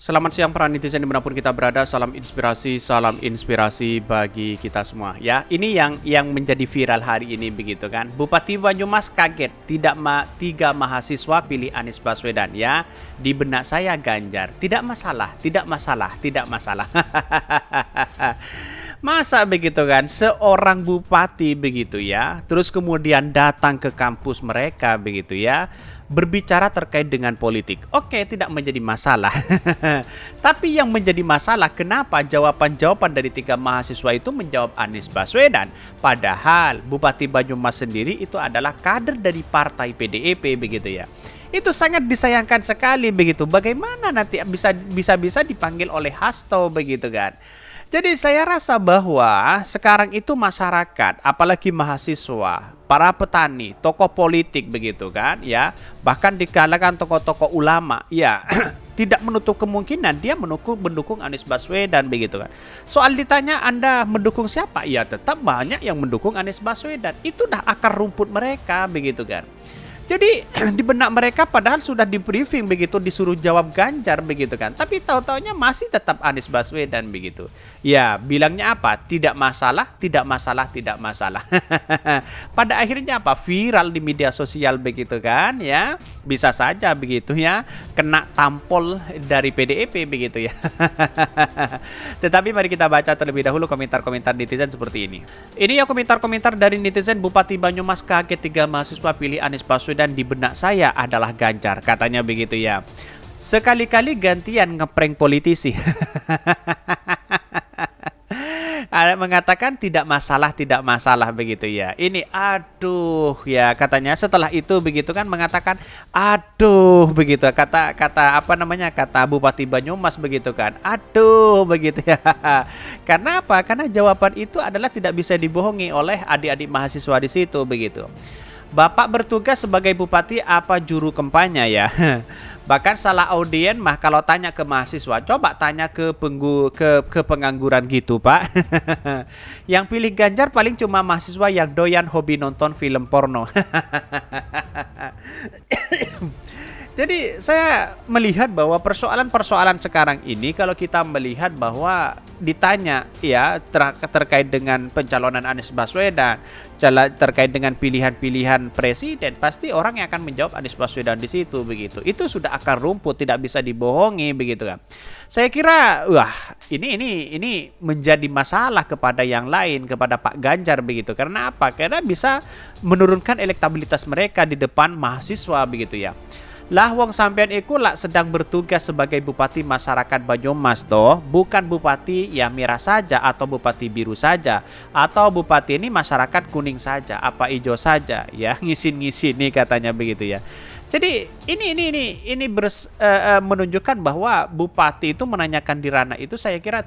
Selamat siang para netizen dimanapun kita berada, salam inspirasi bagi kita semua. Ya, ini yang menjadi viral hari ini begitu kan. Bupati Banyumas kaget tiga mahasiswa pilih Anies Baswedan ya. Di benak saya Ganjar, tidak masalah. Masa begitu kan, seorang bupati begitu ya, terus kemudian datang ke kampus mereka begitu ya, berbicara terkait dengan politik. Oke, tidak menjadi masalah. Tapi yang menjadi masalah, kenapa jawaban-jawaban dari tiga mahasiswa itu menjawab Anies Baswedan? Padahal Bupati Banyumas sendiri itu adalah kader dari partai PDIP begitu ya. Itu sangat disayangkan sekali begitu. Bagaimana nanti bisa dipanggil oleh Hasto begitu kan? Jadi saya rasa bahwa sekarang itu masyarakat, apalagi mahasiswa, para petani, tokoh politik begitu kan, ya, bahkan di kalangan tokoh-tokoh ulama, ya, tidak menutup kemungkinan dia mendukung Anies Baswedan begitu kan. Soal ditanya Anda mendukung siapa? Ya tetap banyak yang mendukung Anies Baswedan. Itu dah akar rumput mereka begitu kan. Jadi di benak mereka padahal sudah di briefing begitu, disuruh jawab Ganjar begitu kan. Tapi tahu-taunya masih tetap Anies Baswedan begitu. Ya, bilangnya apa? Tidak masalah. Pada akhirnya apa? Viral di media sosial begitu kan ya. Bisa saja begitu ya, kena tampol dari PDIP begitu ya. Tetapi mari kita baca terlebih dahulu komentar-komentar netizen seperti ini. Ini ya komentar-komentar dari netizen. Bupati Banyumas kaget tiga mahasiswa pilih Anies Baswedan, dan di benak saya adalah Ganjar, katanya begitu ya. Sekali-kali gantian ngeprank politisi. Mengatakan tidak masalah begitu ya. Ini aduh ya, katanya setelah itu begitu kan mengatakan aduh begitu, kata apa namanya, kata Bupati Banyumas begitu kan, aduh begitu ya. Karena apa? Karena jawaban itu adalah tidak bisa dibohongi oleh adik-adik mahasiswa di situ begitu. Bapak bertugas sebagai bupati apa juru kampanye ya. Bahkan salah audien mah kalau tanya ke mahasiswa, coba tanya ke pengangguran gitu Pak. Yang pilih Ganjar paling cuma mahasiswa yang doyan hobi nonton film porno. Jadi saya melihat bahwa persoalan-persoalan sekarang ini, kalau kita melihat bahwa ditanya ya terkait dengan pencalonan Anies Baswedan, terkait dengan pilihan-pilihan presiden, pasti orang yang akan menjawab Anies Baswedan di situ begitu. Itu sudah akar rumput, tidak bisa dibohongi begitu kan. Saya kira ini menjadi masalah kepada yang lain, kepada Pak Ganjar begitu. Karena apa? Karena bisa menurunkan elektabilitas mereka di depan mahasiswa begitu ya. Lah wong sampean iku lak sedang bertugas sebagai bupati masyarakat Banyumas toh, bukan bupati ya merah saja atau bupati biru saja, atau bupati ini masyarakat kuning saja, apa hijau saja ya, ngisin nih katanya begitu ya. Jadi ini menunjukkan bahwa bupati itu menanyakan di ranah itu, saya kira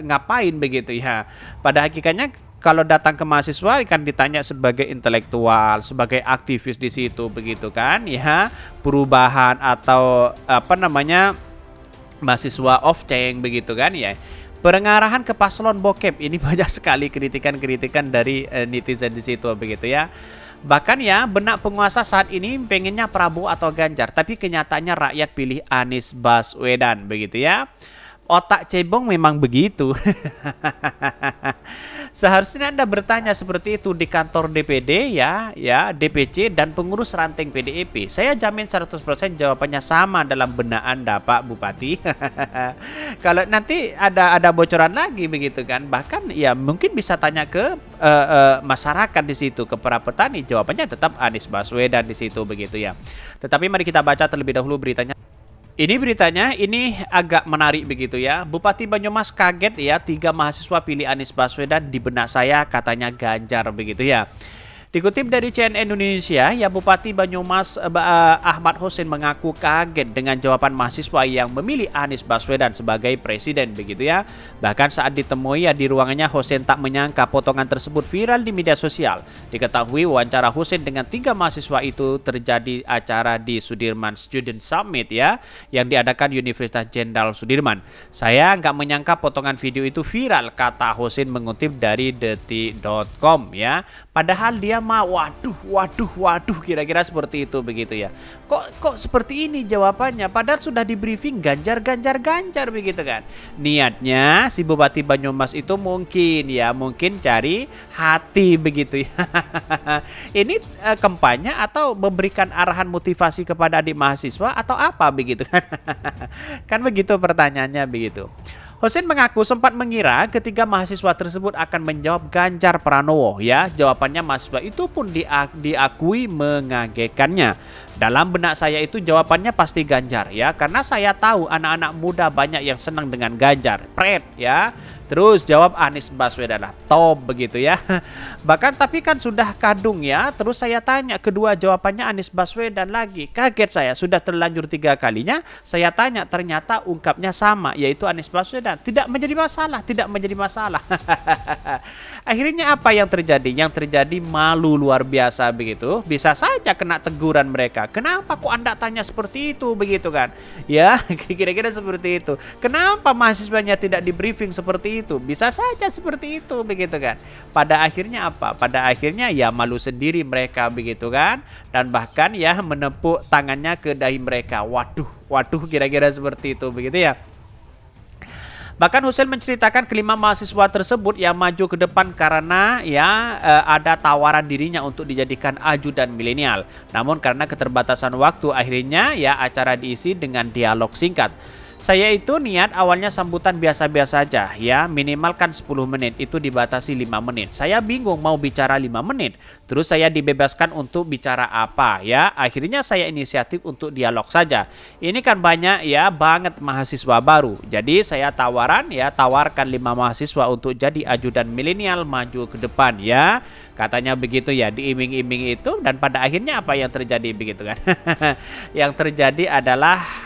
ngapain begitu ya. Pada hakikatnya kalau datang ke mahasiswa kan ditanya sebagai intelektual, sebagai aktivis di situ begitu kan ya, perubahan atau apa namanya, mahasiswa off tank begitu kan ya. Pengarahan ke paslon bokep, ini banyak sekali kritikan dari netizen di situ begitu ya. Bahkan ya, benak penguasa saat ini pengennya Prabowo atau Ganjar, tapi kenyataannya rakyat pilih Anies Baswedan begitu ya. Otak cebong memang begitu. Seharusnya Anda bertanya seperti itu di kantor DPD ya, DPC dan pengurus ranting PDIP. Saya jamin 100% jawabannya sama dalam benak Anda, Pak Bupati. Kalau nanti ada bocoran lagi begitu kan, bahkan ya mungkin bisa tanya ke masyarakat di situ, ke para petani, jawabannya tetap Anies Baswedan di situ begitu ya. Tetapi mari kita baca terlebih dahulu beritanya. Ini beritanya ini agak menarik begitu ya. Bupati Banyumas kaget ya, tiga mahasiswa pilih Anies Baswedan, di benak saya katanya Ganjar begitu ya. Dikutip dari CNN Indonesia, ya Bupati Banyumas Ahmad Hussein mengaku kaget dengan jawaban mahasiswa yang memilih Anies Baswedan sebagai presiden begitu ya. Bahkan saat ditemui ya di ruangannya, Hussein tak menyangka potongan tersebut viral di media sosial. Diketahui wawancara Hussein dengan tiga mahasiswa itu terjadi acara di Sudirman Student Summit ya, yang diadakan Universitas Jenderal Sudirman. Saya nggak menyangka potongan video itu viral, kata Hussein mengutip dari detik.com ya. Padahal dia nama. Waduh, kira-kira seperti itu begitu ya. Kok seperti ini jawabannya, padahal sudah di briefing Ganjar begitu kan. Niatnya si Bupati Banyumas itu mungkin cari hati begitu ya. Ini kampanye atau memberikan arahan motivasi kepada adik mahasiswa atau apa begitu kan. Kan begitu pertanyaannya begitu. Hussein mengaku sempat mengira ketiga mahasiswa tersebut akan menjawab Ganjar Pranowo ya. Jawabannya mahasiswa itu pun diakui mengagetkannya. Dalam benak saya itu jawabannya pasti Ganjar ya, karena saya tahu anak-anak muda banyak yang senang dengan Ganjar. Pret ya. Terus jawab Anies Baswedan lah, top begitu ya. Bahkan tapi kan sudah kadung ya. Terus saya tanya kedua jawabannya Anies Baswedan lagi. Kaget saya, sudah terlanjur 3 kalinya saya tanya, ternyata ungkapnya sama, yaitu Anies Baswedan. Tidak menjadi masalah. Akhirnya apa yang terjadi? Yang terjadi malu luar biasa begitu. Bisa saja kena teguran mereka. Kenapa kok Anda tanya seperti itu begitu kan? Ya, kira-kira seperti itu. Kenapa mahasiswanya tidak di briefing seperti itu? Bisa saja seperti itu begitu kan. Pada akhirnya apa? Pada akhirnya ya malu sendiri mereka begitu kan. Dan bahkan ya menepuk tangannya ke dahi mereka. Waduh, kira-kira seperti itu begitu ya. Bahkan Hussein menceritakan kelima mahasiswa tersebut yang maju ke depan karena ada tawaran dirinya untuk dijadikan ajudan milenial. Namun karena keterbatasan waktu akhirnya acara diisi dengan dialog singkat. Saya itu niat awalnya sambutan biasa-biasa aja ya, minimal kan 10 menit, itu dibatasi 5 menit. Saya bingung mau bicara 5 menit, terus saya dibebaskan untuk bicara apa ya. Akhirnya saya inisiatif untuk dialog saja. Ini kan banyak banget mahasiswa baru. Jadi saya tawarkan 5 mahasiswa untuk jadi ajudan milenial maju ke depan ya. Katanya begitu ya, diiming-iming itu, dan pada akhirnya apa yang terjadi begitu kan. Yang terjadi adalah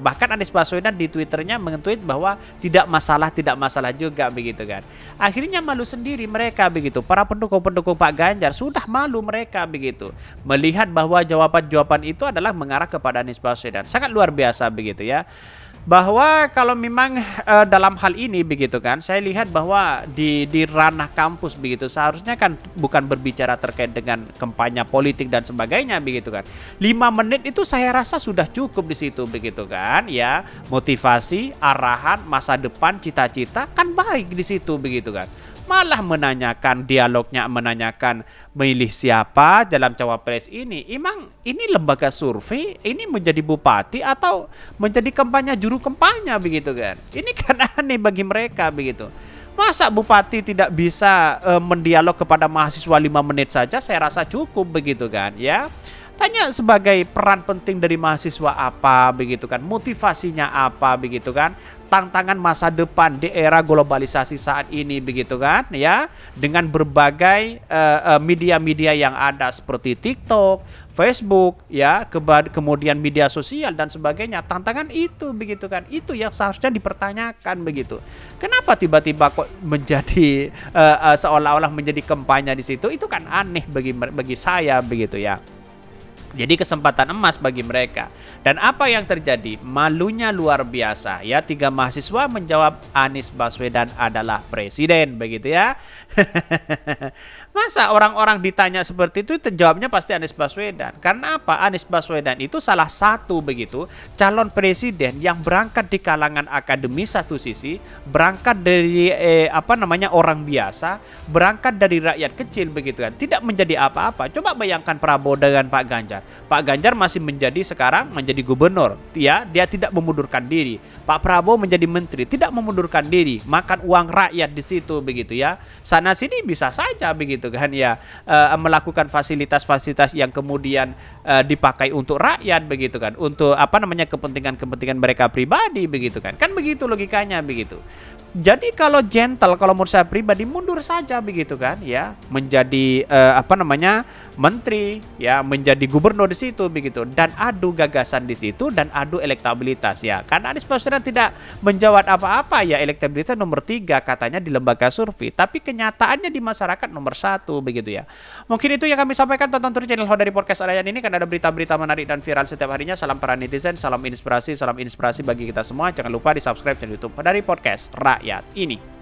bahkan Anies Baswedan di Twitternya meng-tweet bahwa tidak masalah juga begitu kan. Akhirnya malu sendiri mereka begitu. Para pendukung Pak Ganjar sudah malu mereka begitu. Melihat bahwa jawaban-jawaban itu adalah mengarah kepada Anies Baswedan. Sangat luar biasa begitu ya. Bahwa kalau memang dalam hal ini begitu kan, saya lihat bahwa di ranah kampus begitu seharusnya kan bukan berbicara terkait dengan kampanye politik dan sebagainya begitu kan. 5 menit itu saya rasa sudah cukup di situ begitu kan ya. Motivasi, arahan, masa depan, cita-cita kan baik di situ begitu kan. Malah menanyakan menanyakan milih siapa dalam cawapres ini. Emang ini lembaga survei, ini menjadi bupati atau menjadi juru kampanye begitu kan. Ini kan aneh bagi mereka begitu. Masa bupati tidak bisa mendialog kepada mahasiswa 5 menit saja, saya rasa cukup begitu kan ya. Tanya sebagai peran penting dari mahasiswa apa begitu kan, motivasinya apa begitu kan, tantangan masa depan di era globalisasi saat ini begitu kan ya, dengan berbagai media-media yang ada seperti TikTok, Facebook ya, kemudian media sosial dan sebagainya. Tantangan itu begitu kan, itu yang seharusnya dipertanyakan begitu. Kenapa tiba-tiba kok menjadi seolah-olah menjadi kampanye di situ? Itu kan aneh bagi saya begitu ya. Jadi kesempatan emas bagi mereka. Dan apa yang terjadi? Malunya luar biasa ya. 3 mahasiswa menjawab Anies Baswedan adalah presiden begitu ya. Masa orang-orang ditanya seperti itu jawabnya pasti Anies Baswedan. Karena apa? Anies Baswedan itu salah satu begitu calon presiden yang berangkat di kalangan akademis satu sisi, berangkat dari orang biasa, berangkat dari rakyat kecil begitu kan. Tidak menjadi apa-apa. Coba bayangkan Prabowo dengan Pak Ganjar. Pak Ganjar masih sekarang menjadi gubernur ya, dia tidak memundurkan diri. Pak Prabowo menjadi menteri, tidak memundurkan diri, makan uang rakyat di situ begitu ya. Sana sini bisa saja begitu kan ya, melakukan fasilitas-fasilitas yang kemudian dipakai untuk rakyat begitu kan, untuk kepentingan mereka pribadi begitu kan. Kan begitu logikanya begitu. Jadi kalau menurut saya pribadi mundur saja begitu kan ya, menjadi menteri ya, menjadi gubernur di situ begitu, dan adu gagasan di situ dan adu elektabilitas ya. Karena Anies Baswedan tidak menjawab apa-apa ya, elektabilitas nomor 3 katanya di lembaga survei, tapi kenyataannya di masyarakat nomor 1 begitu ya. Mungkin itu yang kami sampaikan. Tonton terus channel Hodari Podcast Arayan ini, kan ada berita-berita menarik dan viral setiap harinya. Salam para netizen, salam inspirasi bagi kita semua. Jangan lupa di subscribe channel YouTube Hodari Podcast Rakyat ini.